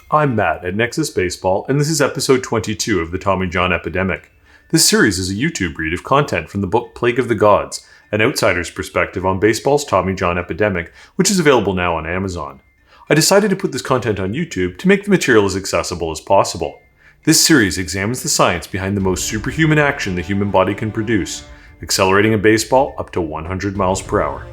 I'm Matt at Nexus Baseball, and this is episode 22 of the Tommy John Epidemic. This series is a YouTube read of content from the book Plague of the Gods, an outsider's perspective on baseball's Tommy John epidemic, which is available now on Amazon. I decided to put this content on YouTube to make the material as accessible as possible. This series examines the science behind the most superhuman action the human body can produce, accelerating a baseball up to 100 miles per hour.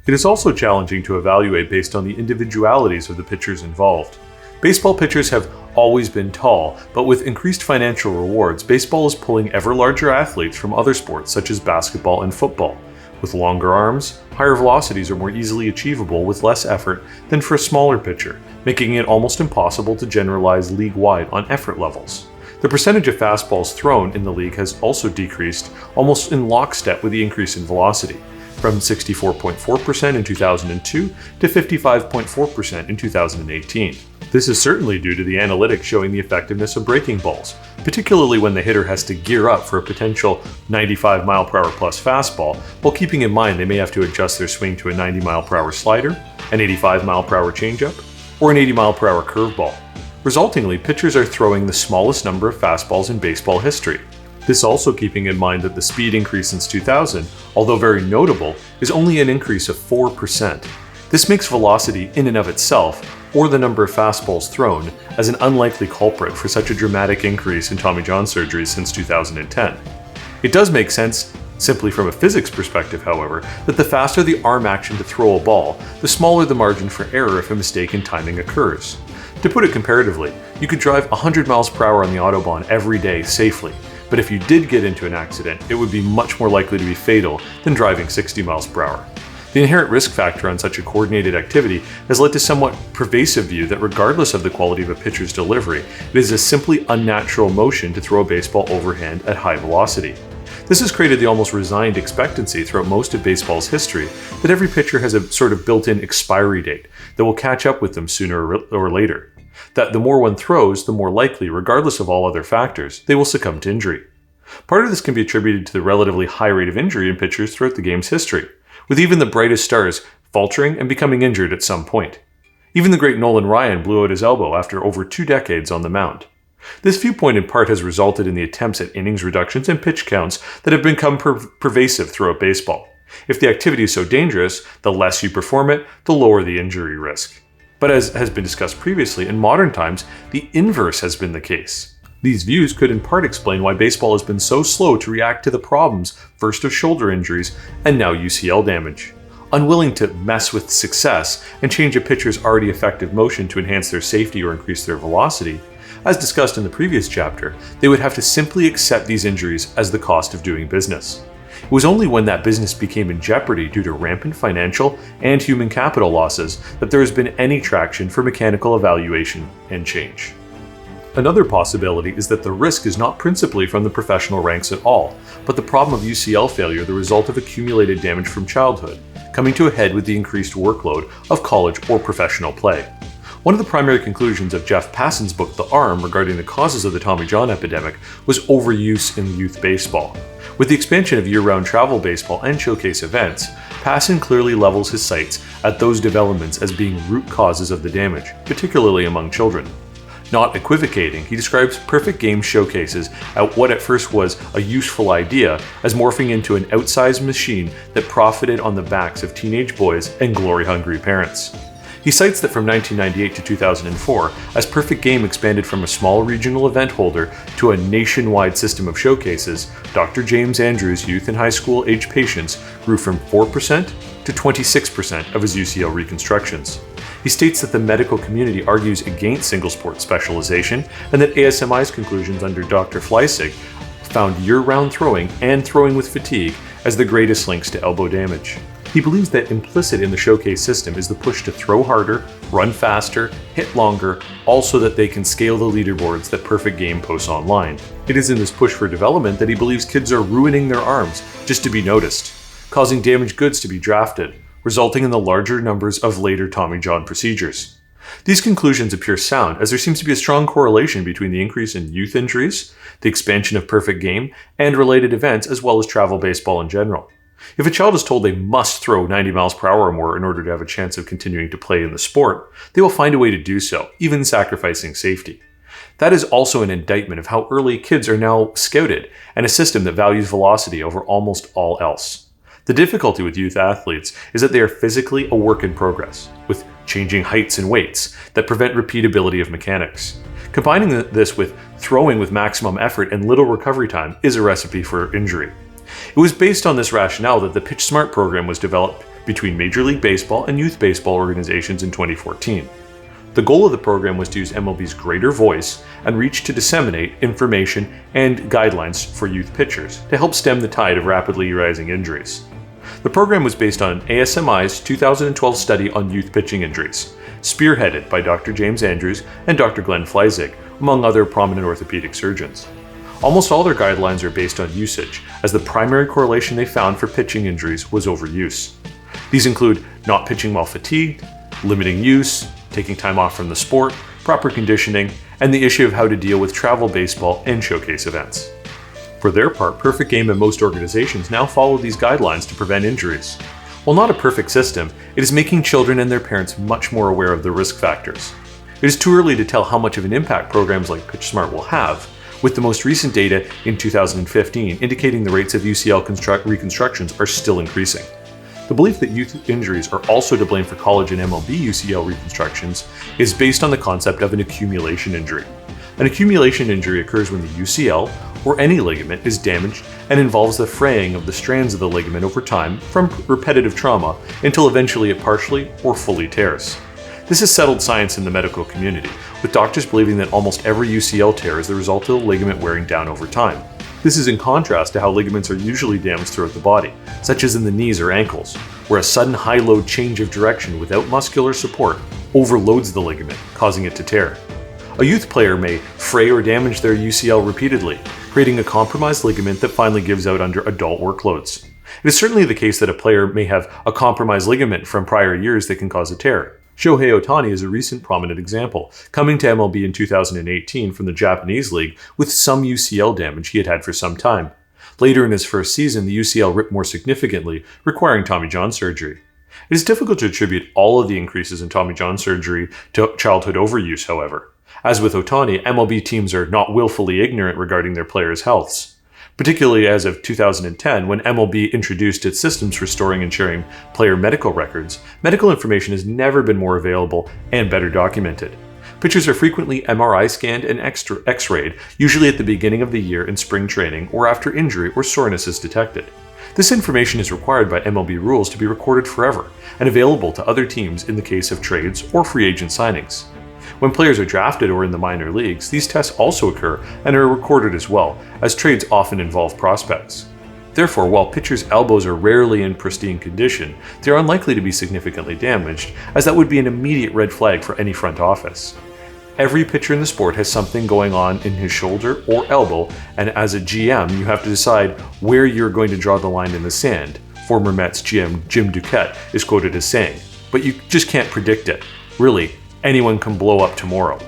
It is also challenging to evaluate based on the individualities of the pitchers involved. Baseball pitchers have always been tall, but with increased financial rewards, baseball is pulling ever larger athletes from other sports such as basketball and football. With longer arms, higher velocities are more easily achievable with less effort than for a smaller pitcher, making it almost impossible to generalize league-wide on effort levels. The percentage of fastballs thrown in the league has also decreased almost in lockstep with the increase in velocity, from 64.4% in 2002 to 55.4% in 2018. This is certainly due to the analytics showing the effectiveness of breaking balls, particularly when the hitter has to gear up for a potential 95 mile per hour plus fastball, while keeping in mind they may have to adjust their swing to a 90 mile per hour slider, an 85 mile per hour changeup, or an 80 mile per hour curveball. Resultingly, pitchers are throwing the smallest number of fastballs in baseball history. This also keeping in mind that the speed increase since 2000, although very notable, is only an increase of 4%. This makes velocity in and of itself, or the number of fastballs thrown, as an unlikely culprit for such a dramatic increase in Tommy John surgeries since 2010. It does make sense, simply from a physics perspective however, that the faster the arm action to throw a ball, the smaller the margin for error if a mistake in timing occurs. To put it comparatively, you could drive 100 miles per hour on the Autobahn every day safely, but if you did get into an accident, it would be much more likely to be fatal than driving 60 miles per hour. The inherent risk factor on such a coordinated activity has led to somewhat pervasive view that regardless of the quality of a pitcher's delivery, it is a simply unnatural motion to throw a baseball overhand at high velocity. This has created the almost resigned expectancy throughout most of baseball's history that every pitcher has a sort of built-in expiry date that will catch up with them sooner or later. That the more one throws, the more likely, regardless of all other factors, they will succumb to injury. Part of this can be attributed to the relatively high rate of injury in pitchers throughout the game's history, with even the brightest stars faltering and becoming injured at some point. Even the great Nolan Ryan blew out his elbow after over 2 decades on the mound. This viewpoint in part has resulted in the attempts at innings reductions and pitch counts that have become pervasive throughout baseball. If the activity is so dangerous, the less you perform it, the lower the injury risk. But as has been discussed previously, in modern times, the inverse has been the case. These views could in part explain why baseball has been so slow to react to the problems, first of shoulder injuries, and now UCL damage. Unwilling to mess with success and change a pitcher's already effective motion to enhance their safety or increase their velocity, as discussed in the previous chapter, they would have to simply accept these injuries as the cost of doing business. It was only when that business became in jeopardy due to rampant financial and human capital losses that there has been any traction for mechanical evaluation and change. Another possibility is that the risk is not principally from the professional ranks at all, but the problem of UCL failure the result of accumulated damage from childhood, coming to a head with the increased workload of college or professional play. One of the primary conclusions of Jeff Passan's book The Arm regarding the causes of the Tommy John epidemic was overuse in youth baseball. With the expansion of year-round travel baseball and showcase events, Passan clearly levels his sights at those developments as being root causes of the damage, particularly among children. Not equivocating, he describes perfect game showcases at what at first was a useful idea as morphing into an outsized machine that profited on the backs of teenage boys and glory-hungry parents. He cites that from 1998 to 2004, as Perfect Game expanded from a small regional event holder to a nationwide system of showcases, Dr. James Andrews' youth and high school age patients grew from 4% to 26% of his UCL reconstructions. He states that the medical community argues against single sport specialization and that ASMI's conclusions under Dr. Fleissig found year-round throwing and throwing with fatigue as the greatest links to elbow damage. He believes that implicit in the showcase system is the push to throw harder, run faster, hit longer, all so that they can scale the leaderboards that Perfect Game posts online. It is in this push for development that he believes kids are ruining their arms just to be noticed, causing damaged goods to be drafted, resulting in the larger numbers of later Tommy John procedures. These conclusions appear sound, as there seems to be a strong correlation between the increase in youth injuries, the expansion of Perfect Game, and related events, as well as travel baseball in general. If a child is told they must throw 90 miles per hour or more in order to have a chance of continuing to play in the sport, they will find a way to do so, even sacrificing safety. That is also an indictment of how early kids are now scouted, and a system that values velocity over almost all else. The difficulty with youth athletes is that they are physically a work in progress, with changing heights and weights that prevent repeatability of mechanics. Combining this with throwing with maximum effort and little recovery time is a recipe for injury. It was based on this rationale that the Pitch Smart program was developed between Major League Baseball and youth baseball organizations in 2014. The goal of the program was to use MLB's greater voice and reach to disseminate information and guidelines for youth pitchers to help stem the tide of rapidly rising injuries. The program was based on ASMI's 2012 study on youth pitching injuries, spearheaded by Dr. James Andrews and Dr. Glenn Fleisig, among other prominent orthopedic surgeons. Almost all their guidelines are based on usage, as the primary correlation they found for pitching injuries was overuse. These include not pitching while fatigued, limiting use, taking time off from the sport, proper conditioning, and the issue of how to deal with travel baseball and showcase events. For their part, Perfect Game and most organizations now follow these guidelines to prevent injuries. While not a perfect system, it is making children and their parents much more aware of the risk factors. It is too early to tell how much of an impact programs like Pitch Smart will have, with the most recent data in 2015 indicating the rates of UCL reconstructions are still increasing. The belief that youth injuries are also to blame for college and MLB UCL reconstructions is based on the concept of an accumulation injury. An accumulation injury occurs when the UCL, or any ligament, is damaged and involves the fraying of the strands of the ligament over time from repetitive trauma until eventually it partially or fully tears. This is settled science in the medical community, with doctors believing that almost every UCL tear is the result of the ligament wearing down over time. This is in contrast to how ligaments are usually damaged throughout the body, such as in the knees or ankles, where a sudden high-load change of direction without muscular support overloads the ligament, causing it to tear. A youth player may fray or damage their UCL repeatedly, creating a compromised ligament that finally gives out under adult workloads. It is certainly the case that a player may have a compromised ligament from prior years that can cause a tear. Shohei Ohtani is a recent prominent example, coming to MLB in 2018 from the Japanese League with some UCL damage he had had for some time. Later in his first season, the UCL ripped more significantly, requiring Tommy John surgery. It is difficult to attribute all of the increases in Tommy John surgery to childhood overuse, however. As with Ohtani, MLB teams are not willfully ignorant regarding their players' healths. Particularly as of 2010, when MLB introduced its systems for storing and sharing player medical records, medical information has never been more available and better documented. Pitchers are frequently MRI scanned and X-rayed, usually at the beginning of the year in spring training or after injury or soreness is detected. This information is required by MLB rules to be recorded forever and available to other teams in the case of trades or free agent signings. When players are drafted or in the minor leagues, these tests also occur and are recorded as well, as trades often involve prospects. Therefore, while pitchers' elbows are rarely in pristine condition, they are unlikely to be significantly damaged, as that would be an immediate red flag for any front office. Every pitcher in the sport has something going on in his shoulder or elbow, and as a GM, you have to decide where you're going to draw the line in the sand. Former Mets GM Jim Duquette is quoted as saying, "But you just can't predict it. Really, anyone can blow up tomorrow."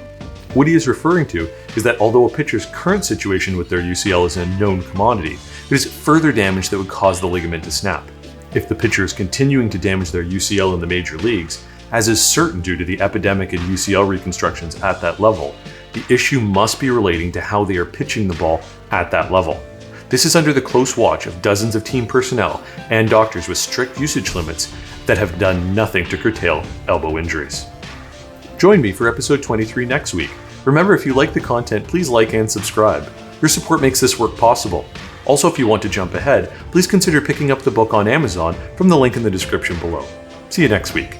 What he is referring to is that although a pitcher's current situation with their UCL is a known commodity, it is further damage that would cause the ligament to snap. If the pitcher is continuing to damage their UCL in the major leagues, as is certain due to the epidemic in UCL reconstructions at that level, the issue must be relating to how they are pitching the ball at that level. This is under the close watch of dozens of team personnel and doctors with strict usage limits that have done nothing to curtail elbow injuries. Join me for episode 23 next week. Remember, if you like the content, please like and subscribe. Your support makes this work possible. Also, if you want to jump ahead, please consider picking up the book on Amazon from the link in the description below. See you next week.